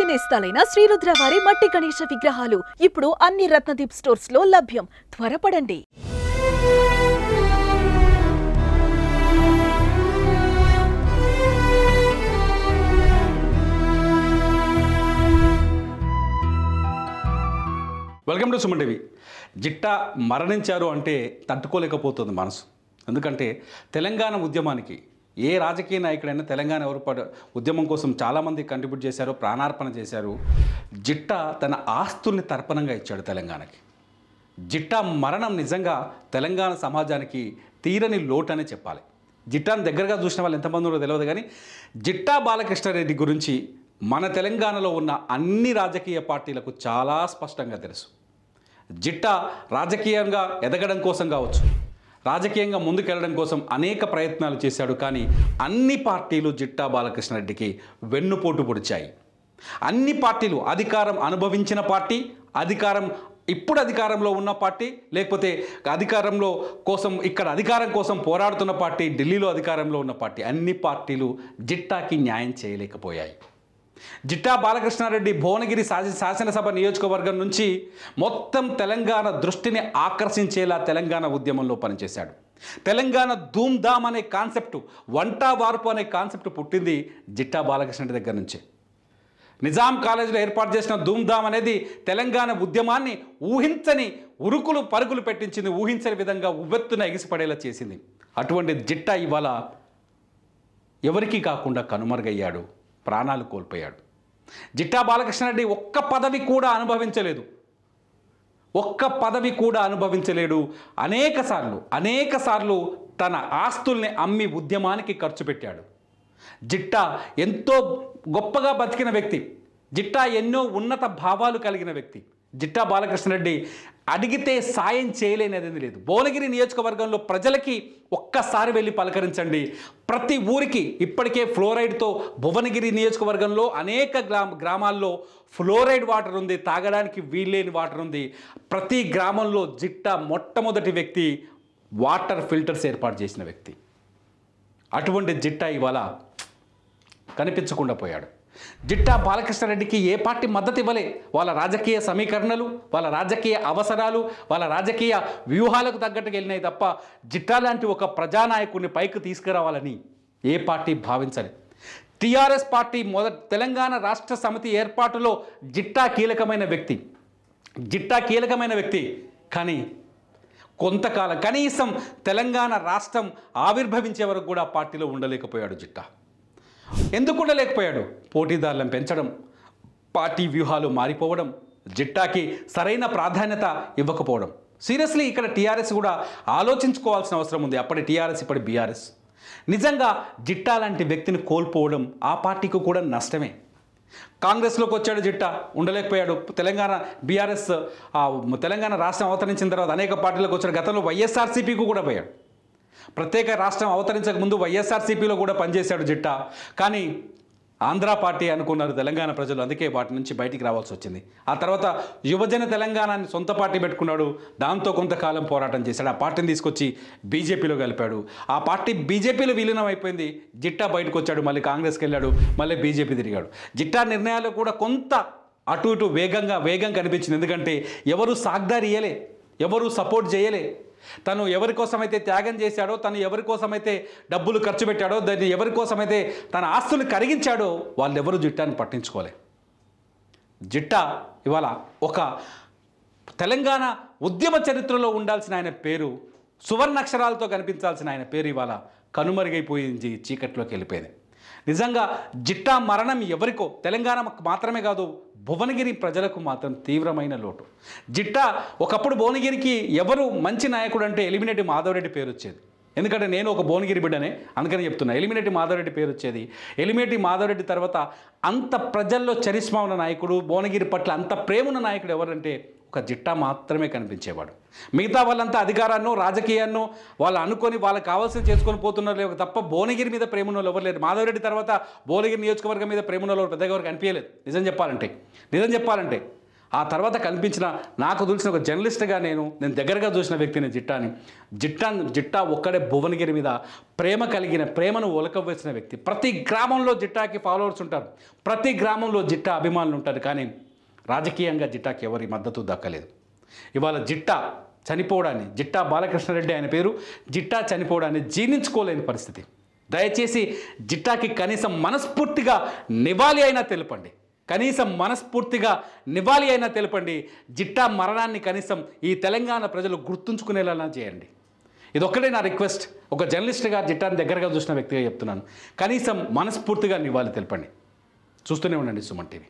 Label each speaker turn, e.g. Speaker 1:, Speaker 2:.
Speaker 1: పూర్తి నేస్తాలైన శ్రీరుద్ర వారి మట్టి గణేశ విగ్రహాలు ఇప్పుడు అన్ని రత్నదీప్ స్టోర్స్ లో లభ్యం. త్వరపడండి.
Speaker 2: Welcome to Suman TV. Jitta మరణించారు అంటే తట్టుకోలేకపోతుంది మనసు. ఎందుకంటే తెలంగాణ ఉద్యమానికి ఏ రాజకీయ నాయకుడైనా తెలంగాణ ఉద్యమం కోసం చాలామంది కంట్రిబ్యూట్ చేశారు, ప్రాణార్పణ చేశారు. జిట్టా తన ఆస్తుల్ని తర్పణంగా ఇచ్చాడు తెలంగాణకి. జిట్టా మరణం నిజంగా తెలంగాణ సమాజానికి తీరని లోటు అనే చెప్పాలి. జిట్టాను దగ్గరగా చూసిన వాళ్ళు ఎంతమంది ఉన్నారో తెలియదు, కానీ జిట్టా బాలకృష్ణారెడ్డి గురించి మన తెలంగాణలో ఉన్న అన్ని రాజకీయ పార్టీలకు చాలా స్పష్టంగా తెలుసు. జిట్టా రాజకీయంగా ఎదగడం కోసం కావచ్చు, రాజకీయంగా ముందుకెళ్ళడం కోసం అనేక ప్రయత్నాలు చేశాడు. కానీ అన్ని పార్టీలు జిట్టా బాలకృష్ణారెడ్డికి వెన్నుపోటు పొడిచాయి. అన్ని పార్టీలు, అధికారం అనుభవించిన పార్టీ, ఇప్పుడు అధికారంలో ఉన్న పార్టీ, లేకపోతే అధికారం కోసం పోరాడుతున్న పార్టీ, ఢిల్లీలో అధికారంలో ఉన్న పార్టీ, అన్ని పార్టీలు జిట్టాకి న్యాయం చేయలేకపోయాయి. జిట్టా బాలకృష్ణారెడ్డి భువనగిరి శాసనసభ నియోజకవర్గం నుంచి మొత్తం తెలంగాణ దృష్టిని ఆకర్షించేలా తెలంగాణ ఉద్యమంలో పనిచేశాడు. తెలంగాణ ధూమ్ధామ్ అనే కాన్సెప్ట్, వంటా వార్పు అనే కాన్సెప్ట్ పుట్టింది జిట్టా బాలకృష్ణారెడ్డి దగ్గర నుంచే. నిజాం కాలేజీలో ఏర్పాటు చేసిన ధూమ్ధామ్ అనేది తెలంగాణ ఉద్యమాన్ని ఊహించని ఉరుకులు పరుగులు పెట్టించింది, ఊహించని విధంగా ఉవ్వెత్తున ఎగిసిపడేలా చేసింది. అటువంటి జిట్టా ఇవాళ ఎవరికీ కాకుండా కనుమరుగయ్యాడు, ప్రాణాలు కోల్పోయాడు. జిట్టా బాలకృష్ణారెడ్డి ఒక్క పదవి కూడా అనుభవించలేడు. అనేక సార్లు తన ఆస్తుల్ని అమ్మి ఉద్యమానికి ఖర్చు పెట్టాడు. జిట్టా ఎంతో గొప్పగా బతికిన వ్యక్తి. జిట్టా ఎన్నో ఉన్నత భావాలు కలిగిన వ్యక్తి. జిట్టా బాలకృష్ణారెడ్డి అడిగితే సాయం చేయలేనిది లేదు. భువనగిరి నియోజకవర్గంలో ప్రజలకి ఒక్కసారి వెళ్ళి పలకరించండి. ప్రతి ఊరికి ఇప్పటికే ఫ్లోరైడ్తో భువనగిరి నియోజకవర్గంలో అనేక గ్రామాల్లో ఫ్లోరైడ్ వాటర్ ఉంది, తాగడానికి వీల్లేని వాటర్ ఉంది. ప్రతి గ్రామంలో జిట్టా మొట్టమొదటి వ్యక్తి వాటర్ ఫిల్టర్స్ ఏర్పాటు చేసిన వ్యక్తి. అటువంటి జిట్టా ఇవాళ కనిపించకుండా పోయాడు. జిట్టా బాలకృష్ణారెడ్డికి ఏ పార్టీ మద్దతు ఇవ్వలే. వాళ్ళ రాజకీయ సమీకరణలు, వాళ్ళ రాజకీయ అవసరాలు, వాళ్ళ రాజకీయ వ్యూహాలకు తగ్గట్టుగా వెళ్ళినాయి తప్ప జిట్టా లాంటి ఒక ప్రజానాయకుడిని పైకి తీసుకురావాలని ఏ పార్టీ భావించలే. టీఆర్ఎస్ పార్టీ తెలంగాణ రాష్ట్ర సమితి ఏర్పాటులో జిట్టా కీలకమైన వ్యక్తి. కానీ కొంతకాలం, కనీసం తెలంగాణ రాష్ట్రం ఆవిర్భవించే వరకు కూడా పార్టీలో ఉండలేకపోయాడు జిట్టా. ఎందుకు ఉండలేకపోయాడు? పోటీదారులను పెంచడం, పార్టీ వ్యూహాలు మారిపోవడం, జిట్టాకి సరైన ప్రాధాన్యత ఇవ్వకపోవడం. సీరియస్లీ ఇక్కడ టీఆర్ఎస్ కూడా ఆలోచించుకోవాల్సిన అవసరం ఉంది. అప్పటి టీఆర్ఎస్, ఇప్పటి బీఆర్ఎస్. నిజంగా జిట్టా లాంటి వ్యక్తిని కోల్పోవడం ఆ పార్టీకి కూడా నష్టమే. కాంగ్రెస్లోకి వచ్చాడు జిట్టా, ఉండలేకపోయాడు. తెలంగాణ రాష్ట్రం అవతరించిన తర్వాత అనేక పార్టీలకు వచ్చాడు. గతంలో వైఎస్ఆర్సీపీకి కూడా పోయాడు. ప్రత్యేక రాష్ట్రం అవతరించక ముందు వైఎస్ఆర్సీపీలో కూడా పనిచేశాడు జిట్టా. కానీ ఆంధ్ర పార్టీ అనుకున్నారు తెలంగాణ ప్రజలు, అందుకే వాటి నుంచి బయటికి రావాల్సి వచ్చింది. ఆ తర్వాత యువజన తెలంగాణని సొంత పార్టీ పెట్టుకున్నాడు. దాంతో కొంతకాలం పోరాటం చేశాడు. ఆ పార్టీని తీసుకొచ్చి బీజేపీలో కలిపాడు. ఆ పార్టీ బీజేపీలో విలీనం అయిపోయింది. జిట్టా బయటకు వచ్చాడు, మళ్ళీ కాంగ్రెస్కి వెళ్ళాడు, మళ్ళీ బీజేపీ తిరిగాడు. జిట్టా నిర్ణయాలు కూడా కొంత అటు ఇటు వేగం కనిపించింది. ఎందుకంటే ఎవరు సాగ్దారి ఇయ్యలే, ఎవరు సపోర్ట్ చేయలే. తను ఎవరి కోసమైతే త్యాగం చేశాడో, తను ఎవరి కోసమైతే డబ్బులు ఖర్చు పెట్టాడో, దాన్ని ఎవరి కోసమైతే తన ఆస్తులు కరిగించాడో వాళ్ళెవరూ జిట్టాని పట్టించుకోలే. జిట్టా ఇవాళ ఒక తెలంగాణ ఉద్యమ చరిత్రలో ఉండాల్సిన ఆయన పేరు, సువర్ణాక్షరాలతో కనిపించాల్సిన ఆయన పేరు ఇవాళ కనుమరుగైపోయింది, చీకట్లోకి వెళ్ళిపోయింది. నిజంగా జిట్టా మరణం ఎవరికో, తెలంగాణకు మాత్రమే కాదు, భువనగిరి ప్రజలకు మాత్రం తీవ్రమైన లోటు. జిట్టా ఒకప్పుడు భువనగిరికి ఎవరు మంచి నాయకుడు అంటే ఎలిమినేటి మాధవరెడ్డి పేరు వచ్చేది. ఎందుకంటే నేను ఒక భువనగిరి బిడ్డనే, అందుకని చెప్తున్నా. ఎలిమినేటి మాధవరెడ్డి పేరు వచ్చేది. ఎలిమినేటి మాధవరెడ్డి తర్వాత అంత ప్రజల్లో చరిష్మా ఉన్న నాయకుడు, భువనగిరి పట్ల అంత ప్రేమ ఉన్న నాయకుడు ఎవరంటే ఒక జిట్టా మాత్రమే కనిపించేవాడు. మిగతా వాళ్ళంతా అధికారాన్నో రాజకీయాన్నో వాళ్ళు అనుకొని వాళ్ళకి కావాల్సింది చేసుకొని పోతున్నారు తప్ప భువనగిరి మీద ప్రేమ ఉన్న వాళ్ళు ఎవరు లేరు. మాధవరెడ్డి తర్వాత భువనగిరి నియోజకవర్గం మీద ప్రేమ ఉన్న వాళ్ళు పెద్దగా ఎవరు కనిపించలేదు. నిజం చెప్పాలంటే ఆ తర్వాత కనిపించిన నాకు తెలిసిన ఒక జర్నలిస్ట్గా నేను దగ్గరగా చూసిన వ్యక్తిని జిట్టా ఒక్కడే భువనగిరి మీద ప్రేమను ఒలకవేసిన వ్యక్తి. ప్రతి గ్రామంలో జిట్టాకి ఫాలోవర్స్ ఉంటారు, ప్రతి గ్రామంలో జిట్టా అభిమానులు ఉంటారు. కానీ రాజకీయంగా జిట్టాకి ఎవరి మద్దతు దక్కలేదు. ఇవాళ జిట్టా బాలకృష్ణారెడ్డి ఆయన పేరు, జిట్టా చనిపోవడాన్ని జీర్ణించుకోలేని పరిస్థితి. దయచేసి జిట్టాకి కనీసం మనస్ఫూర్తిగా నివాళి అయినా తెలపండి. జిట్టా మరణాన్ని కనీసం ఈ తెలంగాణ ప్రజలు గుర్తుంచుకునేలా చేయండి. ఇదొక్కటే నా రిక్వెస్ట్. ఒక జర్నలిస్ట్గా జిట్టాని దగ్గరగా చూసిన వ్యక్తిగా చెప్తున్నాను. కనీసం మనస్ఫూర్తిగా నివాళి తెలపండి. చూస్తూనే ఉండండి సుమన్ టీవీ.